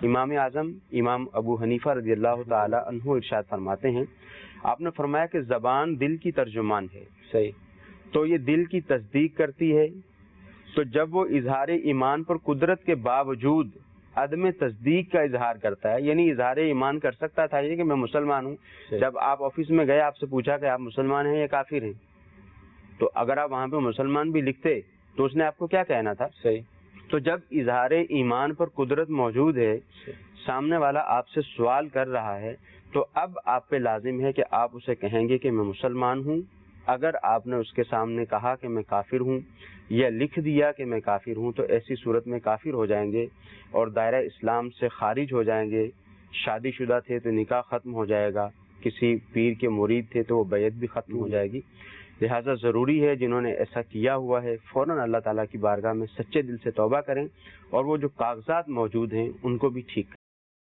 امام اعظم امام ابو حنیفہ رضی اللہ تعالی عنہ ارشاد فرماتے ہیں، آپ نے فرمایا کہ زبان دل کی ترجمان ہے، صحیح، تو یہ دل کی تصدیق کرتی ہے، تو جب وہ اظہار ایمان پر قدرت کے باوجود عدم تصدیق کا اظہار کرتا ہے، یعنی اظہار ایمان کر سکتا تھا یہ کہ میں مسلمان ہوں، جب آپ آفس میں گئے آپ سے پوچھا کہ آپ مسلمان ہیں یا کافر ہیں، تو اگر آپ وہاں پہ مسلمان بھی لکھتے تو اس نے آپ کو کیا کہنا تھا؟ صحیح، تو جب اظہار ایمان پر قدرت موجود ہے، سامنے والا آپ سے سوال کر رہا ہے، تو اب آپ پہ لازم ہے کہ آپ اسے کہیں گے کہ میں مسلمان ہوں۔ اگر آپ نے اس کے سامنے کہا کہ میں کافر ہوں یا لکھ دیا کہ میں کافر ہوں، تو ایسی صورت میں کافر ہو جائیں گے اور دائرہ اسلام سے خارج ہو جائیں گے۔ شادی شدہ تھے تو نکاح ختم ہو جائے گا، کسی پیر کے مرید تھے تو وہ بیعت بھی ختم ہو جائے گی۔ لہٰذا ضروری ہے جنہوں نے ایسا کیا ہوا ہے فوراً اللہ تعالیٰ کی بارگاہ میں سچے دل سے توبہ کریں اور وہ جو کاغذات موجود ہیں ان کو بھی ٹھیک کریں۔